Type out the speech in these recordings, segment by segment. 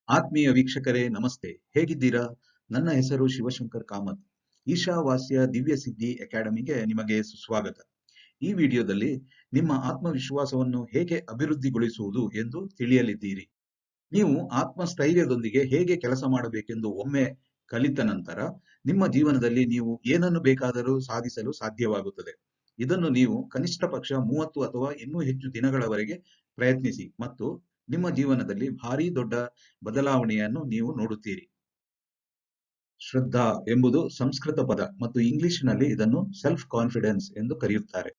ಆತ್ಮೀಯ ವೀಕ್ಷಕರೇ ನಮಸ್ತೆ, ಹೇಗಿದ್ದೀರಾ? ನನ್ನ ಹೆಸರು ಶಿವಶಂಕರ್ ಕಾಮತ್. ಈಶಾವಾಸ್ಯ ದಿವ್ಯ ಸಿದ್ಧಿ ಅಕಾಡೆಮಿಗೆ ನಿಮಗೆ ಸುಸ್ವಾಗತ. ಈ ವಿಡಿಯೋದಲ್ಲಿ ನಿಮ್ಮ ಆತ್ಮವಿಶ್ವಾಸವನ್ನು ಹೇಗೆ ಅಭಿವೃದ್ಧಿಗೊಳಿಸುವುದು ಎಂದು ತಿಳಿಯಲಿದ್ದೀರಿ. ನೀವು ಆತ್ಮಸ್ಥೈರ್ಯದೊಂದಿಗೆ ಹೇಗೆ ಕೆಲಸ ಮಾಡಬೇಕೆಂದು ಒಮ್ಮೆ ಕಲಿತ ನಂತರ ನಿಮ್ಮ ಜೀವನದಲ್ಲಿ ನೀವು ಏನನ್ನು ಬೇಕಾದರೂ ಸಾಧಿಸಲು ಸಾಧ್ಯವಾಗುತ್ತದೆ. ಇದನ್ನು ನೀವು ಕನಿಷ್ಠ ಪಕ್ಷ 30 ಅಥವಾ ಇನ್ನೂ ಹೆಚ್ಚು ದಿನಗಳವರೆಗೆ ಪ್ರಯತ್ನಿಸಿ ಮತ್ತು ನಿಮ್ಮ ಜೀವನದಲ್ಲಿ ಭಾರಿ ದೊಡ್ಡ ಬದಲಾವಣೆಯನ್ನು ನೀವು ನೋಡುತ್ತೀರಿ. ಶ್ರದ್ಧಾ ಎಂಬುದು ಸಂಸ್ಕೃತ ಪದ ಮತ್ತು ಇಂಗ್ಲಿಷ್ನಲ್ಲಿ ಇದನ್ನು ಸೆಲ್ಫ್ ಕಾನ್ಫಿಡೆನ್ಸ್ ಎಂದು ಕರೆಯುತ್ತಾರೆ.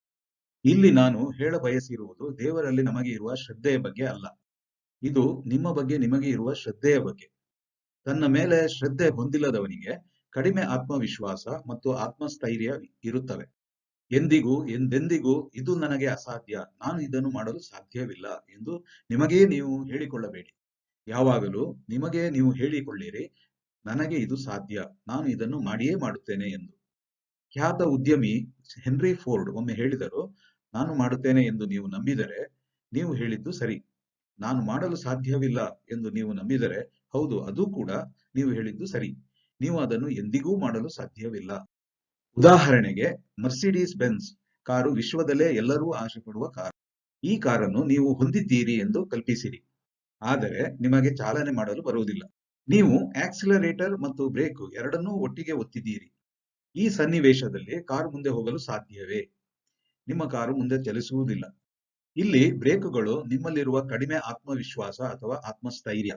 ಇಲ್ಲಿ ನಾನು ಹೇಳಬಯಸಿರುವುದು ದೇವರಲ್ಲಿ ನಮಗೆ ಇರುವ ಶ್ರದ್ಧೆಯ ಬಗ್ಗೆ ಅಲ್ಲ. ಇದು ನಿಮ್ಮ ಬಗ್ಗೆ ನಿಮಗೆ ಇರುವ ಶ್ರದ್ಧೆಯ ಬಗ್ಗೆ. ತನ್ನ ಮೇಲೆ ಶ್ರದ್ಧೆ ಹೊಂದಿಲ್ಲದವನಿಗೆ ಕಡಿಮೆ ಆತ್ಮವಿಶ್ವಾಸ ಮತ್ತು ಆತ್ಮಸ್ಥೈರ್ಯ ಇರುತ್ತವೆ. ಎಂದೆಂದಿಗೂ ಇದು ನನಗೆ ಅಸಾಧ್ಯ, ನಾನು ಇದನ್ನು ಮಾಡಲು ಸಾಧ್ಯವಿಲ್ಲ ಎಂದು ನಿಮಗೇ ನೀವು ಹೇಳಿಕೊಳ್ಳಬೇಡಿ. ಯಾವಾಗಲೂ ನಿಮಗೆ ನೀವು ಹೇಳಿಕೊಳ್ಳಿರಿ, ನನಗೆ ಇದು ಸಾಧ್ಯ, ನಾನು ಇದನ್ನು ಮಾಡಿಯೇ ಮಾಡುತ್ತೇನೆ ಎಂದು. ಖ್ಯಾತ ಉದ್ಯಮಿ ಹೆನ್ರಿ ಫೋರ್ಡ್ ಒಮ್ಮೆ ಹೇಳಿದರು, ನಾನು ಮಾಡುತ್ತೇನೆ ಎಂದು ನೀವು ನಂಬಿದರೆ ನೀವು ಹೇಳಿದ್ದು ಸರಿ. ನಾನು ಮಾಡಲು ಸಾಧ್ಯವಿಲ್ಲ ಎಂದು ನೀವು ನಂಬಿದರೆ ಹೌದು, ಅದು ಕೂಡ ನೀವು ಹೇಳಿದ್ದು ಸರಿ. ನೀವು ಅದನ್ನು ಎಂದಿಗೂ ಮಾಡಲು ಸಾಧ್ಯವಿಲ್ಲ. ಉದಾಹರಣೆಗೆ, ಮರ್ಸಿಡೀಸ್ ಬೆನ್ಸ್ ಕಾರು ವಿಶ್ವದಲ್ಲೇ ಎಲ್ಲರೂ ಆಶೆ ಪಡುವ ಕಾರು. ಈ ಕಾರನ್ನು ನೀವು ಹೊಂದಿದ್ದೀರಿ ಎಂದು ಕಲ್ಪಿಸಿರಿ, ಆದರೆ ನಿಮಗೆ ಚಾಲನೆ ಮಾಡಲು ಬರುವುದಿಲ್ಲ. ನೀವು ಆಕ್ಸಿಲರೇಟರ್ ಮತ್ತು ಬ್ರೇಕ್ ಎರಡನ್ನೂ ಒಟ್ಟಿಗೆ ಒತ್ತಿದ್ದೀರಿ. ಈ ಸನ್ನಿವೇಶದಲ್ಲಿ ಕಾರು ಮುಂದೆ ಹೋಗಲು ಸಾಧ್ಯವೇ? ನಿಮ್ಮ ಕಾರು ಮುಂದೆ ಚಲಿಸುವುದಿಲ್ಲ. ಇಲ್ಲಿ ಬ್ರೇಕುಗಳು ನಿಮ್ಮಲ್ಲಿರುವ ಕಡಿಮೆ ಆತ್ಮವಿಶ್ವಾಸ ಅಥವಾ ಆತ್ಮಸ್ಥೈರ್ಯ.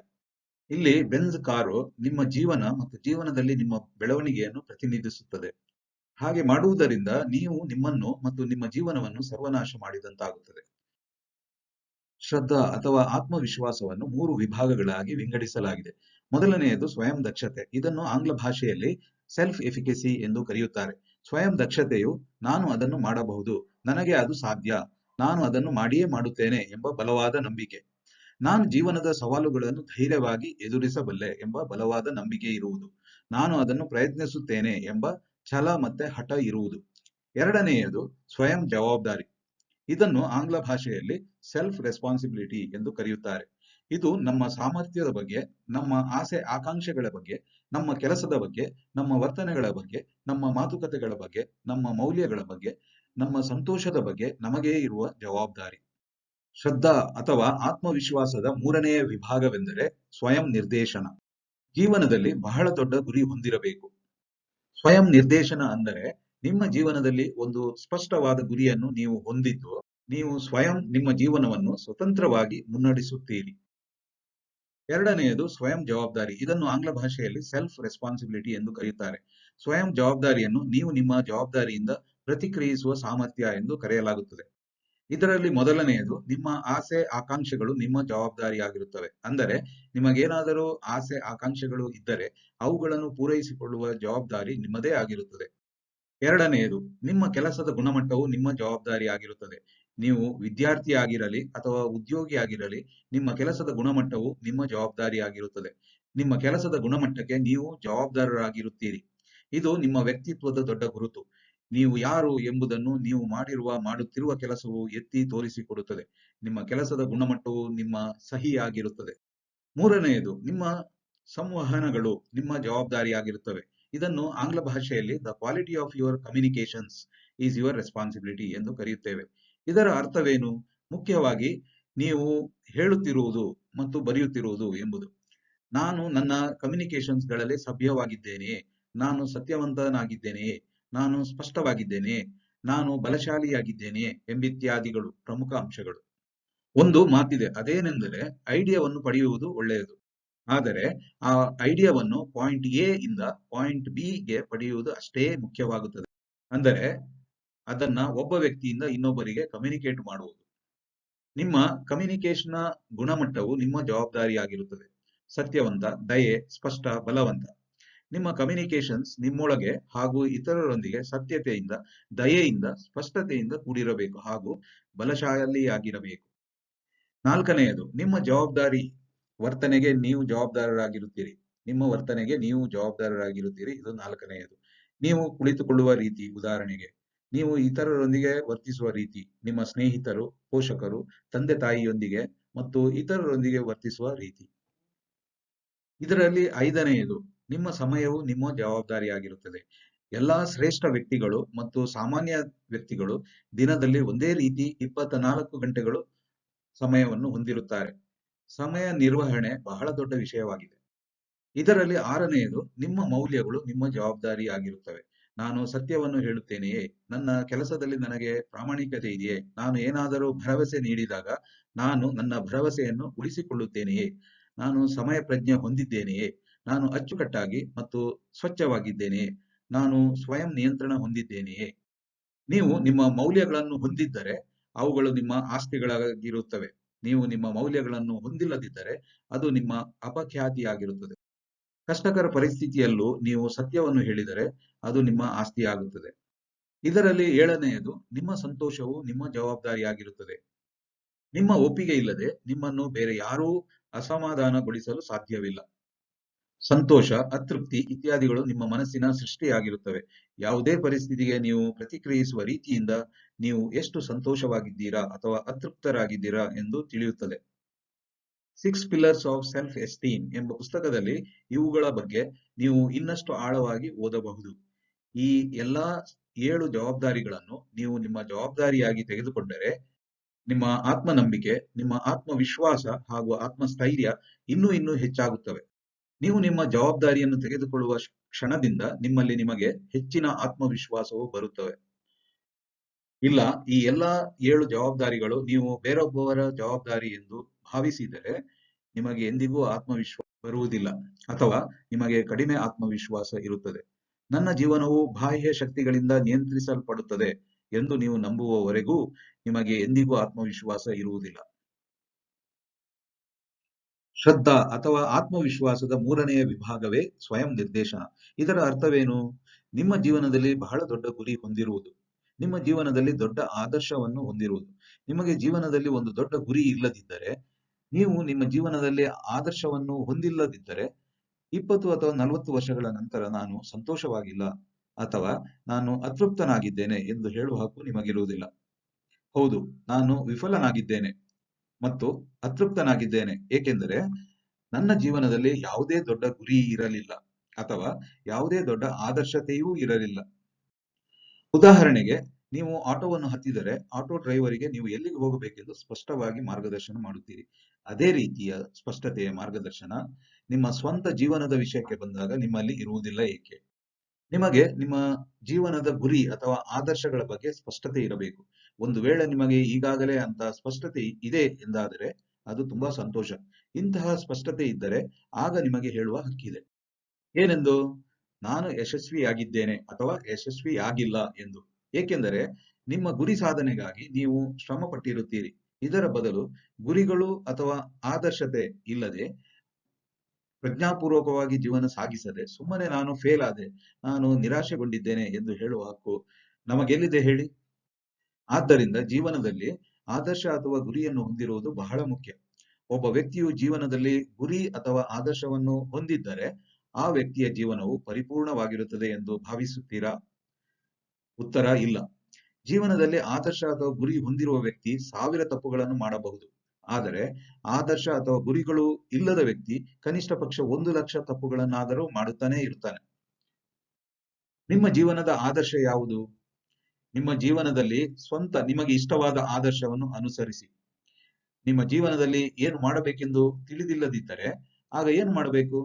ಇಲ್ಲಿ ಬೆನ್ಸ್ ಕಾರು ನಿಮ್ಮ ಜೀವನ ಮತ್ತು ಜೀವನದಲ್ಲಿ ನಿಮ್ಮ ಬೆಳವಣಿಗೆಯನ್ನು ಪ್ರತಿನಿಧಿಸುತ್ತದೆ. ಹಾಗೆ ಮಾಡುವುದರಿಂದ ನೀವು ನಿಮ್ಮನ್ನು ಮತ್ತು ನಿಮ್ಮ ಜೀವನವನ್ನು ಸರ್ವನಾಶ ಮಾಡಿದಂತಾಗುತ್ತದೆ. ಶ್ರದ್ಧಾ ಅಥವಾ ಆತ್ಮವಿಶ್ವಾಸವನ್ನು 3 ವಿಭಾಗಗಳಾಗಿ ವಿಂಗಡಿಸಲಾಗಿದೆ. ಮೊದಲನೆಯದು ಸ್ವಯಂ ದಕ್ಷತೆ. ಇದನ್ನು ಆಂಗ್ಲ ಭಾಷೆಯಲ್ಲಿ ಸೆಲ್ಫ್ ಎಫಿಕಸಿ ಎಂದು ಕರೆಯುತ್ತಾರೆ. ಸ್ವಯಂ ದಕ್ಷತೆಯು ನಾನು ಅದನ್ನು ಮಾಡಬಹುದು, ನನಗೆ ಅದು ಸಾಧ್ಯ, ನಾನು ಅದನ್ನು ಮಾಡಿಯೇ ಮಾಡುತ್ತೇನೆ ಎಂಬ ಬಲವಾದ ನಂಬಿಕೆ. ನಾನು ಜೀವನದ ಸವಾಲುಗಳನ್ನು ಧೈರ್ಯವಾಗಿ ಎದುರಿಸಬಲ್ಲೆ ಎಂಬ ಬಲವಾದ ನಂಬಿಕೆ ಇರುವುದು. ನಾನು ಅದನ್ನು ಪ್ರಯತ್ನಿಸುತ್ತೇನೆ ಎಂಬ ಛಲ ಮತ್ತೆ ಹಠ ಇರುವುದು. ಎರಡನೆಯದು ಸ್ವಯಂ ಜವಾಬ್ದಾರಿ. ಇದನ್ನು ಆಂಗ್ಲ ಭಾಷೆಯಲ್ಲಿ ಸೆಲ್ಫ್ ರೆಸ್ಪಾನ್ಸಿಬಿಲಿಟಿ ಎಂದು ಕರೆಯುತ್ತಾರೆ. ಇದು ನಮ್ಮ ಸಾಮರ್ಥ್ಯದ ಬಗ್ಗೆ, ನಮ್ಮ ಆಸೆ ಆಕಾಂಕ್ಷೆಗಳ ಬಗ್ಗೆ, ನಮ್ಮ ಕೆಲಸದ ಬಗ್ಗೆ, ನಮ್ಮ ವರ್ತನೆಗಳ ಬಗ್ಗೆ, ನಮ್ಮ ಮಾತುಕತೆಗಳ ಬಗ್ಗೆ, ನಮ್ಮ ಮೌಲ್ಯಗಳ ಬಗ್ಗೆ, ನಮ್ಮ ಸಂತೋಷದ ಬಗ್ಗೆ ನಮಗೇ ಇರುವ ಜವಾಬ್ದಾರಿ. ಶ್ರದ್ಧಾ ಅಥವಾ ಆತ್ಮವಿಶ್ವಾಸದ 3ನೆಯ ವಿಭಾಗವೆಂದರೆ ಸ್ವಯಂ ನಿರ್ದೇಶನ. ಜೀವನದಲ್ಲಿ ಬಹಳ ದೊಡ್ಡ ಗುರಿ ಹೊಂದಿರಬೇಕು. ಸ್ವಯಂ ನಿರ್ದೇಶನ ಅಂದರೆ ನಿಮ್ಮ ಜೀವನದಲ್ಲಿ ಒಂದು ಸ್ಪಷ್ಟವಾದ ಗುರಿಯನ್ನು ನೀವು ಹೊಂದಿದ್ದು, ನೀವು ಸ್ವಯಂ ನಿಮ್ಮ ಜೀವನವನ್ನು ಸ್ವತಂತ್ರವಾಗಿ ಮುನ್ನಡೆಸುತ್ತೀರಿ. ಎರಡನೆಯದು ಸ್ವಯಂ ಜವಾಬ್ದಾರಿ. ಇದನ್ನು ಆಂಗ್ಲ ಭಾಷೆಯಲ್ಲಿ ಸೆಲ್ಫ್ ರೆಸ್ಪಾನ್ಸಿಬಿಲಿಟಿ ಎಂದು ಕರೆಯುತ್ತಾರೆ. ಸ್ವಯಂ ಜವಾಬ್ದಾರಿಯನ್ನು ನೀವು ನಿಮ್ಮ ಜವಾಬ್ದಾರಿಯಿಂದ ಪ್ರತಿಕ್ರಿಯಿಸುವ ಸಾಮರ್ಥ್ಯ ಎಂದು ಕರೆಯಲಾಗುತ್ತದೆ. ಇದರಲ್ಲಿ ಮೊದಲನೆಯದು, ನಿಮ್ಮ ಆಸೆ ಆಕಾಂಕ್ಷೆಗಳು ನಿಮ್ಮ ಜವಾಬ್ದಾರಿಯಾಗಿರುತ್ತವೆ. ಅಂದರೆ ನಿಮಗೇನಾದರೂ ಆಸೆ ಆಕಾಂಕ್ಷೆಗಳು ಇದ್ದರೆ ಅವುಗಳನ್ನು ಪೂರೈಸಿಕೊಳ್ಳುವ ಜವಾಬ್ದಾರಿ ನಿಮ್ಮದೇ ಆಗಿರುತ್ತದೆ. ಎರಡನೆಯದು, ನಿಮ್ಮ ಕೆಲಸದ ಗುಣಮಟ್ಟವು ನಿಮ್ಮ ಜವಾಬ್ದಾರಿಯಾಗಿರುತ್ತದೆ. ನೀವು ವಿದ್ಯಾರ್ಥಿ ಆಗಿರಲಿ ಅಥವಾ ಉದ್ಯೋಗಿ ಆಗಿರಲಿ, ನಿಮ್ಮ ಕೆಲಸದ ಗುಣಮಟ್ಟವು ನಿಮ್ಮ ಜವಾಬ್ದಾರಿಯಾಗಿರುತ್ತದೆ. ನಿಮ್ಮ ಕೆಲಸದ ಗುಣಮಟ್ಟಕ್ಕೆ ನೀವು ಜವಾಬ್ದಾರರಾಗಿರುತ್ತೀರಿ. ಇದು ನಿಮ್ಮ ವ್ಯಕ್ತಿತ್ವದ ದೊಡ್ಡ ಗುರುತು. ನೀವು ಯಾರು ಎಂಬುದನ್ನು ನೀವು ಮಾಡುತ್ತಿರುವ ಕೆಲಸವು ಎತ್ತಿ ತೋರಿಸಿಕೊಡುತ್ತದೆ. ನಿಮ್ಮ ಕೆಲಸದ ಗುಣಮಟ್ಟವು ನಿಮ್ಮ ಸಹಿಯಾಗಿರುತ್ತದೆ. ಮೂರನೆಯದು, ನಿಮ್ಮ ಸಂವಹನಗಳು ನಿಮ್ಮ ಜವಾಬ್ದಾರಿಯಾಗಿರುತ್ತವೆ. ಇದನ್ನು ಆಂಗ್ಲ ಭಾಷೆಯಲ್ಲಿ the quality of your communications is your responsibility ಎಂದು ಕರೆಯುತ್ತೇವೆ. ಇದರ ಅರ್ಥವೇನು? ಮುಖ್ಯವಾಗಿ ನೀವು ಹೇಳುತ್ತಿರುವುದು ಮತ್ತು ಬರೆಯುತ್ತಿರುವುದು ಎಂಬುದು. ನಾನು ನನ್ನ ಕಮ್ಯುನಿಕೇಶನ್ಸ್ಗಳಲ್ಲಿ ಸಭ್ಯವಾಗಿದ್ದೇನೆಯೇ? ನಾನು ಸತ್ಯವಂತನಾಗಿದ್ದೇನೆಯೇ? ನಾನು ಸ್ಪಷ್ಟವಾಗಿದ್ದೇನೆಯೇ? ನಾನು ಬಲಶಾಲಿಯಾಗಿದ್ದೇನೆಯೇ? ಎಂಬಿತ್ಯಾದಿಗಳು ಪ್ರಮುಖ ಅಂಶಗಳು. ಒಂದು ಮಾತಿದೆ, ಅದೇನೆಂದರೆ ಐಡಿಯಾವನ್ನು ಪಡೆಯುವುದು ಒಳ್ಳೆಯದು, ಆದರೆ ಆ ಐಡಿಯಾವನ್ನು ಪಾಯಿಂಟ್ ಎ ಇಂದ ಪಾಯಿಂಟ್ ಬಿ ಗೆ ಪಡೆಯುವುದು ಅಷ್ಟೇ ಮುಖ್ಯವಾಗುತ್ತದೆ. ಅಂದರೆ ಅದನ್ನ ಒಬ್ಬ ವ್ಯಕ್ತಿಯಿಂದ ಇನ್ನೊಬ್ಬರಿಗೆ ಕಮ್ಯುನಿಕೇಟ್ ಮಾಡುವುದು. ನಿಮ್ಮ ಕಮ್ಯುನಿಕೇಶನ್ ಗುಣಮಟ್ಟವು ನಿಮ್ಮ ಜವಾಬ್ದಾರಿಯಾಗಿರುತ್ತದೆ. ಸತ್ಯವಂತ, ದಯೆ, ಸ್ಪಷ್ಟ, ಬಲವಂತ. ನಿಮ್ಮ ಕಮ್ಯುನಿಕೇಶನ್ಸ್ ನಿಮ್ಮೊಳಗೆ ಹಾಗೂ ಇತರರೊಂದಿಗೆ ಸತ್ಯತೆಯಿಂದ, ದಯೆಯಿಂದ, ಸ್ಪಷ್ಟತೆಯಿಂದ ಕೂಡಿರಬೇಕು ಹಾಗೂ ಬಲಶಾಲಿಯಾಗಿರಬೇಕು. ನಾಲ್ಕನೆಯದು, ನಿಮ್ಮ ಜವಾಬ್ದಾರಿ ವರ್ತನೆಗೆ ನೀವು ಜವಾಬ್ದಾರರಾಗಿರುತ್ತೀರಿ. ನಿಮ್ಮ ವರ್ತನೆಗೆ ನೀವು ಜವಾಬ್ದಾರರಾಗಿರುತ್ತೀರಿ. ಇದು ನಾಲ್ಕನೆಯದು. ನೀವು ಕುಳಿತುಕೊಳ್ಳುವ ರೀತಿ, ಉದಾಹರಣೆಗೆ ನೀವು ಇತರರೊಂದಿಗೆ ವರ್ತಿಸುವ ರೀತಿ, ನಿಮ್ಮ ಸ್ನೇಹಿತರು, ಪೋಷಕರು, ತಂದೆ ತಾಯಿಯೊಂದಿಗೆ ಮತ್ತು ಇತರರೊಂದಿಗೆ ವರ್ತಿಸುವ ರೀತಿ. ಇದರಲ್ಲಿ ಐದನೆಯದು, ನಿಮ್ಮ ಸಮಯವು ನಿಮ್ಮ ಜವಾಬ್ದಾರಿಯಾಗಿರುತ್ತದೆ. ಎಲ್ಲಾ ಶ್ರೇಷ್ಠ ವ್ಯಕ್ತಿಗಳು ಮತ್ತು ಸಾಮಾನ್ಯ ವ್ಯಕ್ತಿಗಳು ದಿನದಲ್ಲಿ ಒಂದೇ ರೀತಿ 24 ಗಂಟೆಗಳು ಸಮಯವನ್ನು ಹೊಂದಿರುತ್ತಾರೆ. ಸಮಯ ನಿರ್ವಹಣೆ ಬಹಳ ದೊಡ್ಡ ವಿಷಯವಾಗಿದೆ. ಇದರಲ್ಲಿ ಆರನೆಯದು, ನಿಮ್ಮ ಮೌಲ್ಯಗಳು ನಿಮ್ಮ ಜವಾಬ್ದಾರಿಯಾಗಿರುತ್ತವೆ. ನಾನು ಸತ್ಯವನ್ನು ಹೇಳುತ್ತೇನೆಯೇ? ನನ್ನ ಕೆಲಸದಲ್ಲಿ ನನಗೆ ಪ್ರಾಮಾಣಿಕತೆ ಇದೆಯೇ? ನಾನು ಏನಾದರೂ ಭರವಸೆ ನೀಡಿದಾಗ ನಾನು ನನ್ನ ಭರವಸೆಯನ್ನು ಉಳಿಸಿಕೊಳ್ಳುತ್ತೇನೆಯೇ? ನಾನು ಸಮಯ ಪ್ರಜ್ಞೆ ಹೊಂದಿದ್ದೇನೆಯೇ? ನಾನು ಅಚ್ಚುಕಟ್ಟಾಗಿ ಮತ್ತು ಸ್ವಚ್ಛವಾಗಿದ್ದೇನೆಯೇ? ನಾನು ಸ್ವಯಂ ನಿಯಂತ್ರಣ ಹೊಂದಿದ್ದೇನೆಯೇ? ನೀವು ನಿಮ್ಮ ಮೌಲ್ಯಗಳನ್ನು ಹೊಂದಿದ್ದರೆ ಅವುಗಳು ನಿಮ್ಮ ಆಸ್ತಿಗಳಾಗಿರುತ್ತವೆ. ನೀವು ನಿಮ್ಮ ಮೌಲ್ಯಗಳನ್ನು ಹೊಂದಿಲ್ಲದಿದ್ದರೆ ಅದು ನಿಮ್ಮ ಅಪಖ್ಯಾತಿಯಾಗಿರುತ್ತದೆ. ಕಷ್ಟಕರ ಪರಿಸ್ಥಿತಿಯಲ್ಲೂ ನೀವು ಸತ್ಯವನ್ನು ಹೇಳಿದರೆ ಅದು ನಿಮ್ಮ ಆಸ್ತಿಯಾಗುತ್ತದೆ. ಇದರಲ್ಲಿ ಏಳನೆಯದು, ನಿಮ್ಮ ಸಂತೋಷವು ನಿಮ್ಮ ಜವಾಬ್ದಾರಿಯಾಗಿರುತ್ತದೆ. ನಿಮ್ಮ ಒಪ್ಪಿಗೆ ಇಲ್ಲದೆ ನಿಮ್ಮನ್ನು ಬೇರೆ ಯಾರೂ ಅಸಮಾಧಾನಗೊಳಿಸಲು ಸಾಧ್ಯವಿಲ್ಲ. ಸಂತೋಷ, ಅತೃಪ್ತಿ ಇತ್ಯಾದಿಗಳು ನಿಮ್ಮ ಮನಸ್ಸಿನ ಸೃಷ್ಟಿಯಾಗಿರುತ್ತವೆ. ಯಾವುದೇ ಪರಿಸ್ಥಿತಿಗೆ ನೀವು ಪ್ರತಿಕ್ರಿಯಿಸುವ ರೀತಿಯಿಂದ ನೀವು ಎಷ್ಟು ಸಂತೋಷವಾಗಿದ್ದೀರಾ ಅಥವಾ ಅತೃಪ್ತರಾಗಿದ್ದೀರಾ ಎಂದು ತಿಳಿಯುತ್ತದೆ. 6 Pillars of Self Esteem ಎಂಬ ಪುಸ್ತಕದಲ್ಲಿ ಇವುಗಳ ಬಗ್ಗೆ ನೀವು ಇನ್ನಷ್ಟು ಆಳವಾಗಿ ಓದಬಹುದು. ಈ ಎಲ್ಲಾ 7 ಜವಾಬ್ದಾರಿಗಳನ್ನು ನೀವು ನಿಮ್ಮ ಜವಾಬ್ದಾರಿಯಾಗಿ ತೆಗೆದುಕೊಂಡರೆ ನಿಮ್ಮ ಆತ್ಮನಂಬಿಕೆ, ನಿಮ್ಮ ಆತ್ಮವಿಶ್ವಾಸ ಹಾಗೂ ಆತ್ಮಸ್ಥೈರ್ಯ ಇನ್ನೂ ಹೆಚ್ಚಾಗುತ್ತವೆ. ನೀವು ನಿಮ್ಮ ಜವಾಬ್ದಾರಿಯನ್ನು ತೆಗೆದುಕೊಳ್ಳುವ ಕ್ಷಣದಿಂದ ನಿಮಗೆ ಹೆಚ್ಚಿನ ಆತ್ಮವಿಶ್ವಾಸವು ಬರುತ್ತವೆ. ಇಲ್ಲ, ಈ ಎಲ್ಲಾ 7 ಜವಾಬ್ದಾರಿಗಳು ನೀವು ಬೇರೊಬ್ಬರ ಜವಾಬ್ದಾರಿ ಎಂದು ಭಾವಿಸಿದರೆ ನಿಮಗೆ ಎಂದಿಗೂ ಆತ್ಮವಿಶ್ವಾಸ ಬರುವುದಿಲ್ಲ ಅಥವಾ ನಿಮಗೆ ಕಡಿಮೆ ಆತ್ಮವಿಶ್ವಾಸ ಇರುತ್ತದೆ. ನನ್ನ ಜೀವನವು ಬಾಹ್ಯ ಶಕ್ತಿಗಳಿಂದ ನಿಯಂತ್ರಿಸಲ್ಪಡುತ್ತದೆ ಎಂದು ನೀವು ನಂಬುವವರೆಗೂ ನಿಮಗೆ ಎಂದಿಗೂ ಆತ್ಮವಿಶ್ವಾಸ ಇರುವುದಿಲ್ಲ. ಶ್ರದ್ಧಾ ಅಥವಾ ಆತ್ಮವಿಶ್ವಾಸದ ಮೂರನೆಯ ವಿಭಾಗವೇ ಸ್ವಯಂ ನಿರ್ದೇಶನ. ಇದರ ಅರ್ಥವೇನು? ನಿಮ್ಮ ಜೀವನದಲ್ಲಿ ಬಹಳ ದೊಡ್ಡ ಗುರಿ ಹೊಂದಿರುವುದು, ನಿಮ್ಮ ಜೀವನದಲ್ಲಿ ದೊಡ್ಡ ಆದರ್ಶವನ್ನು ಹೊಂದಿರುವುದು. ನಿಮಗೆ ಜೀವನದಲ್ಲಿ ಒಂದು ದೊಡ್ಡ ಗುರಿ ಇಲ್ಲದಿದ್ದರೆ, ನೀವು ನಿಮ್ಮ ಜೀವನದಲ್ಲಿ ಆದರ್ಶವನ್ನು ಹೊಂದಿಲ್ಲದಿದ್ದರೆ 20 ಅಥವಾ 40 ವರ್ಷಗಳ ನಂತರ ನಾನು ಸಂತೋಷವಾಗಿಲ್ಲ ಅಥವಾ ನಾನು ಅತೃಪ್ತನಾಗಿದ್ದೇನೆ ಎಂದು ಹೇಳುವ ಹಕ್ಕು ನಿಮಗಿರುವುದಿಲ್ಲ. ಹೌದು, ನಾನು ವಿಫಲನಾಗಿದ್ದೇನೆ ಮತ್ತು ಅತೃಪ್ತನಾಗಿದ್ದೇನೆ, ಏಕೆಂದರೆ ನನ್ನ ಜೀವನದಲ್ಲಿ ಯಾವುದೇ ದೊಡ್ಡ ಗುರಿ ಇರಲಿಲ್ಲ ಅಥವಾ ಯಾವುದೇ ದೊಡ್ಡ ಆದರ್ಶತೆಯೂ ಇರಲಿಲ್ಲ. ಉದಾಹರಣೆಗೆ, ನೀವು ಆಟೋವನ್ನು ಹತ್ತಿದರೆ ಆಟೋ ಡ್ರೈವರಿಗೆ ನೀವು ಎಲ್ಲಿಗೆ ಹೋಗಬೇಕೆಂದು ಸ್ಪಷ್ಟವಾಗಿ ಮಾರ್ಗದರ್ಶನ ಮಾಡುತ್ತೀರಿ. ಅದೇ ರೀತಿಯ ಸ್ಪಷ್ಟತೆಯ ಮಾರ್ಗದರ್ಶನ ನಿಮ್ಮ ಸ್ವಂತ ಜೀವನದ ವಿಷಯಕ್ಕೆ ಬಂದಾಗ ನಿಮ್ಮಲ್ಲಿ ಇರುವುದಿಲ್ಲ. ಏಕೆ? ನಿಮಗೆ ನಿಮ್ಮ ಜೀವನದ ಗುರಿ ಅಥವಾ ಆದರ್ಶಗಳ ಬಗ್ಗೆ ಸ್ಪಷ್ಟತೆ ಇರಬೇಕು. ಒಂದು ವೇಳೆ ನಿಮಗೆ ಈಗಾಗಲೇ ಅಂತ ಸ್ಪಷ್ಟತೆ ಇದೆ ಎಂದಾದರೆ ಅದು ತುಂಬಾ ಸಂತೋಷ. ಇಂತಹ ಸ್ಪಷ್ಟತೆ ಇದ್ದರೆ ಆಗ ನಿಮಗೆ ಹೇಳುವ ಹಕ್ಕಿದೆ. ಏನೆಂದು? ನಾನು ಯಶಸ್ವಿಯಾಗಿದ್ದೇನೆ ಅಥವಾ ಯಶಸ್ವಿಯಾಗಿಲ್ಲ ಎಂದು. ಏಕೆಂದರೆ ನಿಮ್ಮ ಗುರಿ ಸಾಧನೆಗಾಗಿ ನೀವು ಶ್ರಮ ಪಟ್ಟಿರುತ್ತೀರಿ. ಇದರ ಬದಲು ಗುರಿಗಳು ಅಥವಾ ಆದರ್ಶತೆ ಇಲ್ಲದೆ ಪ್ರಜ್ಞಾಪೂರ್ವಕವಾಗಿ ಜೀವನ ಸಾಗಿಸದೆ ಸುಮ್ಮನೆ ನಾನು ಫೇಲ್ ಆದೆ, ನಾನು ನಿರಾಶೆಗೊಂಡಿದ್ದೇನೆ ಎಂದು ಹೇಳುವ ಹಕ್ಕು ನಮಗೆಲ್ಲಿದೆ ಹೇಳಿ? ಆದ್ದರಿಂದ ಜೀವನದಲ್ಲಿ ಆದರ್ಶ ಅಥವಾ ಗುರಿಯನ್ನು ಹೊಂದಿರುವುದು ಬಹಳ ಮುಖ್ಯ. ಒಬ್ಬ ವ್ಯಕ್ತಿಯು ಜೀವನದಲ್ಲಿ ಗುರಿ ಅಥವಾ ಆದರ್ಶವನ್ನು ಹೊಂದಿದ್ದರೆ ಆ ವ್ಯಕ್ತಿಯ ಜೀವನವು ಪರಿಪೂರ್ಣವಾಗಿರುತ್ತದೆ ಎಂದು ಭಾವಿಸುತ್ತೀರಾ? ಉತ್ತರ ಇಲ್ಲ. ಜೀವನದಲ್ಲಿ ಆದರ್ಶ ಅಥವಾ ಗುರಿ ಹೊಂದಿರುವ ವ್ಯಕ್ತಿ 1000 ತಪ್ಪುಗಳನ್ನು ಮಾಡಬಹುದು. ಆದರೆ ಆದರ್ಶ ಅಥವಾ ಗುರಿಗಳು ಇಲ್ಲದ ವ್ಯಕ್ತಿ ಕನಿಷ್ಠ ಪಕ್ಷ 1,00,000 ತಪ್ಪುಗಳನ್ನಾದರೂ ಮಾಡುತ್ತಾನೆ ಇರುತ್ತಾನೆ. ನಿಮ್ಮ ಜೀವನದ ಆದರ್ಶ ಯಾವುದು? ನಿಮ್ಮ ಜೀವನದಲ್ಲಿ ನಿಮಗೆ ಇಷ್ಟವಾದ ಆದರ್ಶವನ್ನು ಅನುಸರಿಸಿ. ನಿಮ್ಮ ಜೀವನದಲ್ಲಿ ಏನು ಮಾಡಬೇಕೆಂದು ತಿಳಿದಿಲ್ಲದಿದ್ದರೆ ಆಗ ಏನು ಮಾಡಬೇಕು?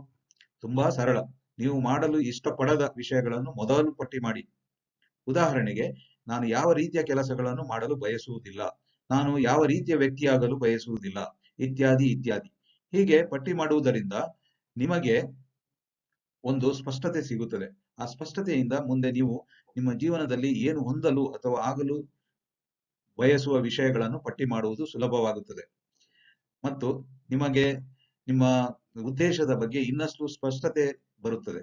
ತುಂಬಾ ಸರಳ. ನೀವು ಮಾಡಲು ಇಷ್ಟಪಡದ ವಿಷಯಗಳನ್ನು ಮೊದಲು ಪಟ್ಟಿ ಮಾಡಿ. ಉದಾಹರಣೆಗೆ, ನಾನು ಯಾವ ರೀತಿಯ ಕೆಲಸಗಳನ್ನು ಮಾಡಲು ಬಯಸುವುದಿಲ್ಲ, ನಾನು ಯಾವ ರೀತಿಯ ವ್ಯಕ್ತಿಯಾಗಲು ಬಯಸುವುದಿಲ್ಲ, ಇತ್ಯಾದಿ ಇತ್ಯಾದಿ. ಹೀಗೆ ಪಟ್ಟಿ ಮಾಡುವುದರಿಂದ ನಿಮಗೆ ಒಂದು ಸ್ಪಷ್ಟತೆ ಸಿಗುತ್ತದೆ. ಆ ಸ್ಪಷ್ಟತೆಯಿಂದ ಮುಂದೆ ನೀವು ನಿಮ್ಮ ಜೀವನದಲ್ಲಿ ಏನು ಹೊಂದಲು ಅಥವಾ ಆಗಲು ಬಯಸುವ ವಿಷಯಗಳನ್ನು ಪಟ್ಟಿ ಮಾಡುವುದು ಸುಲಭವಾಗುತ್ತದೆ ಮತ್ತು ನಿಮಗೆ ನಿಮ್ಮ ಉದ್ದೇಶದ ಬಗ್ಗೆ ಇನ್ನಷ್ಟು ಸ್ಪಷ್ಟತೆ ಬರುತ್ತದೆ.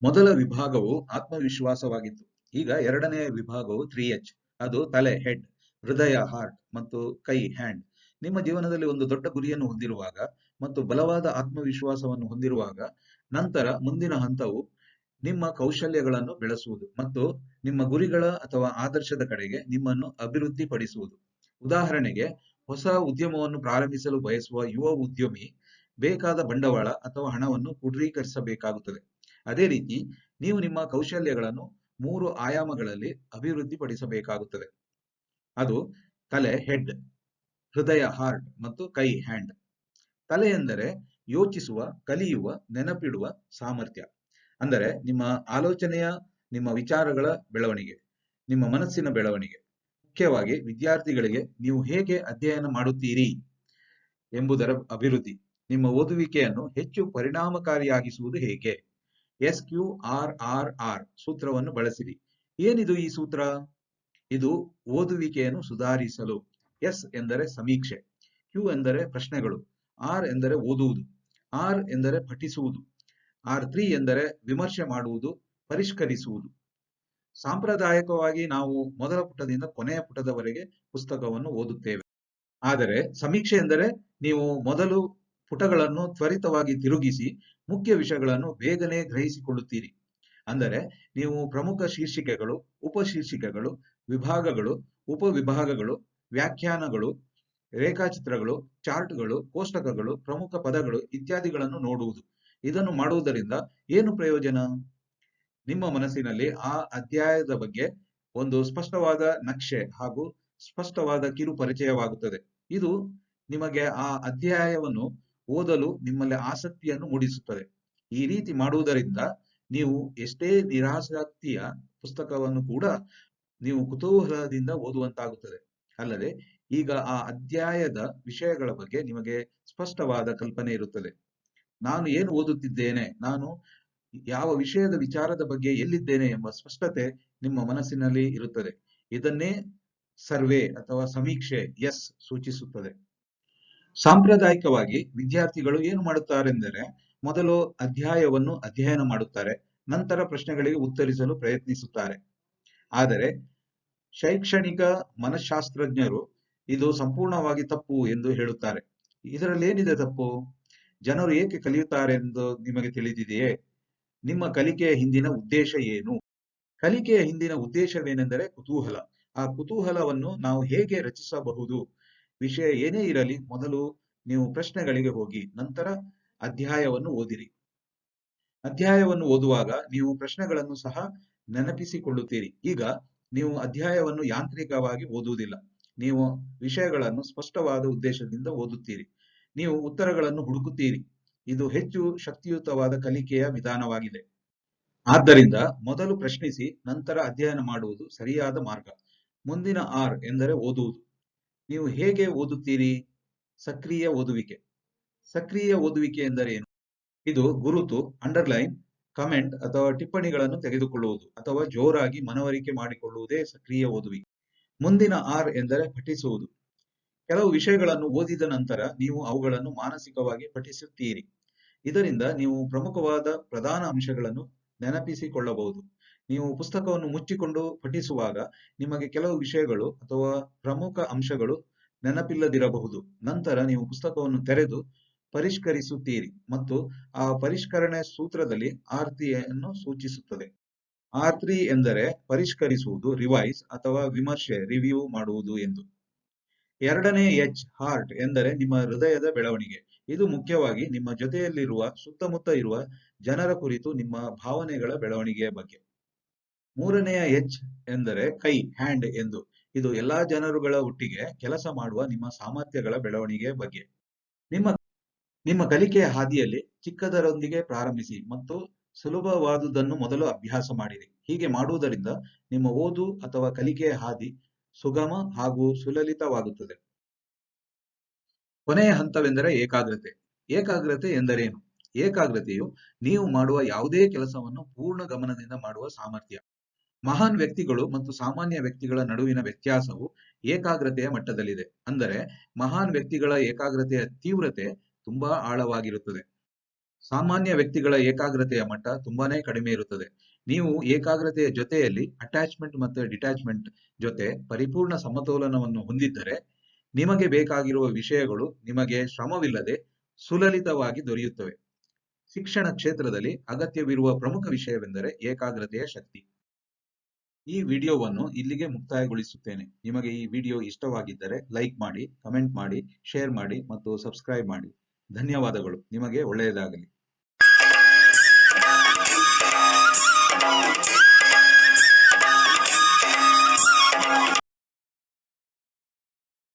ಮೊದಲ ವಿಭಾಗವು ಆತ್ಮವಿಶ್ವಾಸವಾಗಿತ್ತು. ಈಗ ಎರಡನೆಯ ವಿಭಾಗವು 3H. ಅದು ತಲೆ, ಹೆಡ್, ಹೃದಯ, ಹಾರ್ಟ್ ಮತ್ತು ಕೈ, ಹ್ಯಾಂಡ್. ನಿಮ್ಮ ಜೀವನದಲ್ಲಿ ಒಂದು ದೊಡ್ಡ ಗುರಿಯನ್ನು ಹೊಂದಿರುವಾಗ ಮತ್ತು ಬಲವಾದ ಆತ್ಮವಿಶ್ವಾಸವನ್ನು ಹೊಂದಿರುವಾಗ ನಂತರ ಮುಂದಿನ ಹಂತವು ನಿಮ್ಮ ಕೌಶಲ್ಯಗಳನ್ನು ಬೆಳೆಸುವುದು ಮತ್ತು ನಿಮ್ಮ ಗುರಿಗಳ ಅಥವಾ ಆದರ್ಶದ ಕಡೆಗೆ ನಿಮ್ಮನ್ನು ಅಭಿವೃದ್ಧಿಪಡಿಸುವುದು. ಉದಾಹರಣೆಗೆ, ಹೊಸ ಉದ್ಯಮವನ್ನು ಪ್ರಾರಂಭಿಸಲು ಬಯಸುವ ಯುವ ಉದ್ಯಮಿ ಬೇಕಾದ ಬಂಡವಾಳ ಅಥವಾ ಹಣವನ್ನು ಕ್ರೋಢೀಕರಿಸಬೇಕಾಗುತ್ತದೆ. ಅದೇ ರೀತಿ ನೀವು ನಿಮ್ಮ ಕೌಶಲ್ಯಗಳನ್ನು 3 ಆಯಾಮಗಳಲ್ಲಿ ಅಭಿವೃದ್ಧಿಪಡಿಸಬೇಕಾಗುತ್ತದೆ. ಅದು ತಲೆ ಹೆಡ್, ಹೃದಯ ಹಾರ್ಟ್ ಮತ್ತು ಕೈ ಹ್ಯಾಂಡ್. ತಲೆ ಎಂದರೆ ಯೋಚಿಸುವ, ಕಲಿಯುವ, ನೆನಪಿಡುವ ಸಾಮರ್ಥ್ಯ. ಅಂದರೆ ನಿಮ್ಮ ಆಲೋಚನೆಯ, ನಿಮ್ಮ ವಿಚಾರಗಳ ಬೆಳವಣಿಗೆ, ನಿಮ್ಮ ಮನಸ್ಸಿನ ಬೆಳವಣಿಗೆ. ಮುಖ್ಯವಾಗಿ ವಿದ್ಯಾರ್ಥಿಗಳಿಗೆ ನೀವು ಹೇಗೆ ಅಧ್ಯಯನ ಮಾಡುತ್ತೀರಿ ಎಂಬುದರ ಅಭಿವೃದ್ಧಿ. ನಿಮ್ಮ ಓದುವಿಕೆಯನ್ನು ಹೆಚ್ಚು ಪರಿಣಾಮಕಾರಿಯಾಗಿಸುವುದು ಹೇಗೆ? SQRRR ಸೂತ್ರವನ್ನು ಬಳಸಿರಿ. ಏನಿದು ಈ ಸೂತ್ರ? ಇದು ಓದುವಿಕೆಯನ್ನು ಸುಧಾರಿಸಲು. ಎಸ್ ಎಂದರೆ ಸಮೀಕ್ಷೆ, ಕ್ಯೂ ಎಂದರೆ ಪ್ರಶ್ನೆಗಳು, ಆರ್ ಎಂದರೆ ಓದುವುದು, ಆರ್ ಎಂದರೆ ಪಠಿಸುವುದು, R3 ಎಂದರೆ ವಿಮರ್ಶೆ ಮಾಡುವುದು, ಪರಿಷ್ಕರಿಸುವುದು. ಸಾಂಪ್ರದಾಯಿಕವಾಗಿ ನಾವು ಮೊದಲ ಪುಟದಿಂದ ಕೊನೆಯ ಪುಟದವರೆಗೆ ಪುಸ್ತಕವನ್ನು ಓದುತ್ತೇವೆ. ಆದರೆ ಸಮೀಕ್ಷೆ ಎಂದರೆ ನೀವು ಮೊದಲು ಪುಟಗಳನ್ನು ತ್ವರಿತವಾಗಿ ತಿರುಗಿಸಿ ಮುಖ್ಯ ವಿಷಯಗಳನ್ನು ಬೇಗನೆ ಗ್ರಹಿಸಿಕೊಳ್ಳುತ್ತೀರಿ. ಅಂದರೆ ನೀವು ಪ್ರಮುಖ ಶೀರ್ಷಿಕೆಗಳು, ಉಪಶೀರ್ಷಿಕೆಗಳು, ವಿಭಾಗಗಳು, ಉಪವಿಭಾಗಗಳು, ವ್ಯಾಖ್ಯಾನಗಳು, ರೇಖಾಚಿತ್ರಗಳು, ಚಾರ್ಟ್ಗಳು, ಕೋಷ್ಟಕಗಳು, ಪ್ರಮುಖ ಪದಗಳು ಇತ್ಯಾದಿಗಳನ್ನು ನೋಡುವುದು. ಇದನ್ನು ಮಾಡುವುದರಿಂದ ಏನು ಪ್ರಯೋಜನ? ನಿಮ್ಮ ಮನಸ್ಸಿನಲ್ಲಿ ಆ ಅಧ್ಯಾಯದ ಬಗ್ಗೆ ಒಂದು ಸ್ಪಷ್ಟವಾದ ನಕ್ಷೆ ಹಾಗೂ ಸ್ಪಷ್ಟವಾದ ಕಿರು ಪರಿಚಯವಾಗುತ್ತದೆ. ಇದು ನಿಮಗೆ ಆ ಅಧ್ಯಾಯವನ್ನು ಓದಲು ನಿಮ್ಮಲ್ಲಿ ಆಸಕ್ತಿಯನ್ನು ಮೂಡಿಸುತ್ತದೆ. ಈ ರೀತಿ ಮಾಡುವುದರಿಂದ ನೀವು ಎಷ್ಟೇ ನಿರಾಸಕ್ತಿಯ ಪುಸ್ತಕವನ್ನು ಕೂಡ ನೀವು ಕುತೂಹಲದಿಂದ ಓದುವಂತಾಗುತ್ತದೆ. ಅಲ್ಲದೆ ಈಗ ಆ ಅಧ್ಯಾಯದ ವಿಷಯಗಳ ಬಗ್ಗೆ ನಿಮಗೆ ಸ್ಪಷ್ಟವಾದ ಕಲ್ಪನೆ ಇರುತ್ತದೆ. ನಾನು ಏನು ಓದುತ್ತಿದ್ದೇನೆ, ನಾನು ಯಾವ ವಿಷಯದ ವಿಚಾರದ ಬಗ್ಗೆ ಎಲ್ಲಿದ್ದೇನೆ ಎಂಬ ಸ್ಪಷ್ಟತೆ ನಿಮ್ಮ ಮನಸ್ಸಿನಲ್ಲಿ ಇರುತ್ತದೆ. ಇದನ್ನೇ ಸರ್ವೆ ಅಥವಾ ಸಮೀಕ್ಷೆ ಎಸ್ ಸೂಚಿಸುತ್ತದೆ. ಸಾಂಪ್ರದಾಯಿಕವಾಗಿ ವಿದ್ಯಾರ್ಥಿಗಳು ಏನು ಮಾಡುತ್ತಾರೆಂದರೆ ಮೊದಲು ಅಧ್ಯಾಯವನ್ನು ಅಧ್ಯಯನ ಮಾಡುತ್ತಾರೆ, ನಂತರ ಪ್ರಶ್ನೆಗಳಿಗೆ ಉತ್ತರಿಸಲು ಪ್ರಯತ್ನಿಸುತ್ತಾರೆ. ಆದರೆ ಶೈಕ್ಷಣಿಕ ಮನಃಶಾಸ್ತ್ರಜ್ಞರು ಇದು ಸಂಪೂರ್ಣವಾಗಿ ತಪ್ಪು ಎಂದು ಹೇಳುತ್ತಾರೆ. ಇದರಲ್ಲಿ ಏನಿದೆ ತಪ್ಪು? ಜನರು ಏಕೆ ಕಲಿಯುತ್ತಾರೆ ಎಂದು ನಿಮಗೆ ತಿಳಿದಿದೆಯೇ? ನಿಮ್ಮ ಕಲಿಕೆಯ ಹಿಂದಿನ ಉದ್ದೇಶ ಏನು? ಕಲಿಕೆಯ ಹಿಂದಿನ ಉದ್ದೇಶವೇನೆಂದರೆ ಕುತೂಹಲ. ಆ ಕುತೂಹಲವನ್ನು ನಾವು ಹೇಗೆ ರಚಿಸಬಹುದು? ವಿಷಯ ಏನೇ ಇರಲಿ, ಮೊದಲು ನೀವು ಪ್ರಶ್ನೆಗಳಿಗೆ ಹೋಗಿ ನಂತರ ಅಧ್ಯಾಯವನ್ನು ಓದಿರಿ. ಅಧ್ಯಾಯವನ್ನು ಓದುವಾಗ ನೀವು ಪ್ರಶ್ನೆಗಳನ್ನು ಸಹ ನೆನಪಿಸಿಕೊಳ್ಳುತ್ತೀರಿ. ಈಗ ನೀವು ಅಧ್ಯಾಯವನ್ನು ಯಾಂತ್ರಿಕವಾಗಿ ಓದುವುದಿಲ್ಲ, ನೀವು ವಿಷಯಗಳನ್ನು ಸ್ಪಷ್ಟವಾದ ಉದ್ದೇಶದಿಂದ ಓದುತ್ತೀರಿ. ನೀವು ಉತ್ತರಗಳನ್ನು ಹುಡುಕುತ್ತೀರಿ. ಇದು ಹೆಚ್ಚು ಶಕ್ತಿಯುತವಾದ ಕಲಿಕೆಯ ವಿಧಾನವಾಗಿದೆ. ಆದ್ದರಿಂದ ಮೊದಲು ಪ್ರಶ್ನಿಸಿ ನಂತರ ಅಧ್ಯಯನ ಮಾಡುವುದು ಸರಿಯಾದ ಮಾರ್ಗ. ಮುಂದಿನ ಆರ್ ಎಂದರೆ ಓದುವುದು. ನೀವು ಹೇಗೆ ಓದುತ್ತೀರಿ? ಸಕ್ರಿಯ ಓದುವಿಕೆ. ಸಕ್ರಿಯ ಓದುವಿಕೆ ಎಂದರೇನು? ಇದು ಗುರುತು, ಅಂಡರ್ಲೈನ್, ಕಮೆಂಟ್ ಅಥವಾ ಟಿಪ್ಪಣಿಗಳನ್ನು ತೆಗೆದುಕೊಳ್ಳುವುದು ಅಥವಾ ಜೋರಾಗಿ ಮನವರಿಕೆ ಮಾಡಿಕೊಳ್ಳುವುದೇ ಸಕ್ರಿಯ ಓದುವಿಕೆ. ಮುಂದಿನ ಆರ್ ಎಂದರೆ ಪಠಿಸುವುದು. ಕೆಲವು ವಿಷಯಗಳನ್ನು ಓದಿದ ನಂತರ ನೀವು ಅವುಗಳನ್ನು ಮಾನಸಿಕವಾಗಿ ಪಠಿಸುತ್ತೀರಿ. ಇದರಿಂದ ನೀವು ಪ್ರಮುಖವಾದ ಪ್ರಧಾನ ಅಂಶಗಳನ್ನು ನೆನಪಿಸಿಕೊಳ್ಳಬಹುದು. ನೀವು ಪುಸ್ತಕವನ್ನು ಮುಚ್ಚಿಕೊಂಡು ಪಠಿಸುವಾಗ ನಿಮಗೆ ಕೆಲವು ವಿಷಯಗಳು ಅಥವಾ ಪ್ರಮುಖ ಅಂಶಗಳು ನೆನಪಿಲ್ಲದಿರಬಹುದು. ನಂತರ ನೀವು ಪುಸ್ತಕವನ್ನು ತೆರೆದು ಪರಿಷ್ಕರಿಸುತ್ತೀರಿ ಮತ್ತು ಆ ಪರಿಷ್ಕರಣೆ ಸೂತ್ರದಲ್ಲಿ R3 ಅನ್ನು ಸೂಚಿಸುತ್ತದೆ. R3 ಎಂದರೆ ಪರಿಷ್ಕರಿಸುವುದು, ರಿವೈಸ್ ಅಥವಾ ವಿಮರ್ಶೆ, ರಿವ್ಯೂ ಮಾಡುವುದು ಎಂದು. ಎರಡನೇ ಎಚ್, ಹಾರ್ಟ್ ಎಂದರೆ ನಿಮ್ಮ ಹೃದಯದ ಬೆಳವಣಿಗೆ. ಇದು ಮುಖ್ಯವಾಗಿ ನಿಮ್ಮ ಜೊತೆಯಲ್ಲಿರುವ ಸುತ್ತಮುತ್ತ ಇರುವ ಜನರ ಕುರಿತು ನಿಮ್ಮ ಭಾವನೆಗಳ ಬೆಳವಣಿಗೆಯ ಬಗ್ಗೆ. ಮೂರನೆಯ ಎಚ್ ಎಂದರೆ ಕೈ, ಹ್ಯಾಂಡ್ ಎಂದು. ಇದು ಎಲ್ಲಾ ಜನರುಗಳ ಒಟ್ಟಿಗೆ ಕೆಲಸ ಮಾಡುವ ನಿಮ್ಮ ಸಾಮರ್ಥ್ಯಗಳ ಬೆಳವಣಿಗೆಯ ಬಗ್ಗೆ. ನಿಮ್ಮ ಕಲಿಕೆಯ ಹಾದಿಯಲ್ಲಿ ಚಿಕ್ಕದರೊಂದಿಗೆ ಪ್ರಾರಂಭಿಸಿ ಮತ್ತು ಸುಲಭವಾದುದನ್ನು ಮೊದಲು ಅಭ್ಯಾಸ ಮಾಡಿರಿ. ಹೀಗೆ ಮಾಡುವುದರಿಂದ ನಿಮ್ಮ ಓದು ಅಥವಾ ಕಲಿಕೆಯ ಹಾದಿ ಸುಗಮ ಹಾಗೂ ಸುಲಲಿತವಾಗುತ್ತದೆ. ಕೊನೆಯ ಹಂತವೆಂದರೆ ಏಕಾಗ್ರತೆ. ಏಕಾಗ್ರತೆ ಎಂದರೇನು? ಏಕಾಗ್ರತೆಯು ನೀವು ಮಾಡುವ ಯಾವುದೇ ಕೆಲಸವನ್ನು ಪೂರ್ಣ ಗಮನದಿಂದ ಮಾಡುವ ಸಾಮರ್ಥ್ಯ. ಮಹಾನ್ ವ್ಯಕ್ತಿಗಳು ಮತ್ತು ಸಾಮಾನ್ಯ ವ್ಯಕ್ತಿಗಳ ನಡುವಿನ ವ್ಯತ್ಯಾಸವು ಏಕಾಗ್ರತೆಯ ಮಟ್ಟದಲ್ಲಿದೆ. ಅಂದರೆ ಮಹಾನ್ ವ್ಯಕ್ತಿಗಳ ಏಕಾಗ್ರತೆಯ ತೀವ್ರತೆ ತುಂಬಾ ಆಳವಾಗಿರುತ್ತದೆ. ಸಾಮಾನ್ಯ ವ್ಯಕ್ತಿಗಳ ಏಕಾಗ್ರತೆಯ ಮಟ್ಟ ತುಂಬಾನೇ ಕಡಿಮೆ ಇರುತ್ತದೆ. ನೀವು ಏಕಾಗ್ರತೆಯ ಜೊತೆಯಲ್ಲಿ ಅಟ್ಯಾಚ್ಮೆಂಟ್ ಮತ್ತು ಡಿಟ್ಯಾಚ್ಮೆಂಟ್ ಜೊತೆ ಪರಿಪೂರ್ಣ ಸಮತೋಲನವನ್ನು ಹೊಂದಿದ್ದರೆ ನಿಮಗೆ ಬೇಕಾಗಿರುವ ವಿಷಯಗಳು ನಿಮಗೆ ಶ್ರಮವಿಲ್ಲದೆ ಸುಲಲಿತವಾಗಿ ದೊರೆಯುತ್ತವೆ. ಶಿಕ್ಷಣ ಕ್ಷೇತ್ರದಲ್ಲಿ ಅಗತ್ಯವಿರುವ ಪ್ರಮುಖ ವಿಷಯವೆಂದರೆ ಏಕಾಗ್ರತೆಯ ಶಕ್ತಿ. ಈ ವಿಡಿಯೋವನ್ನು ಇಲ್ಲಿಗೆ ಮುಕ್ತಾಯಗೊಳಿಸುತ್ತೇನೆ. ನಿಮಗೆ ಈ ವಿಡಿಯೋ ಇಷ್ಟವಾಗಿದ್ದರೆ ಲೈಕ್ ಮಾಡಿ, ಕಮೆಂಟ್ ಮಾಡಿ, ಶೇರ್ ಮಾಡಿ ಮತ್ತು ಸಬ್ಸ್ಕ್ರೈಬ್ ಮಾಡಿ. ಧನ್ಯವಾದಗಳು. ನಿಮಗೆ ಒಳ್ಳೆಯದಾಗಲಿ.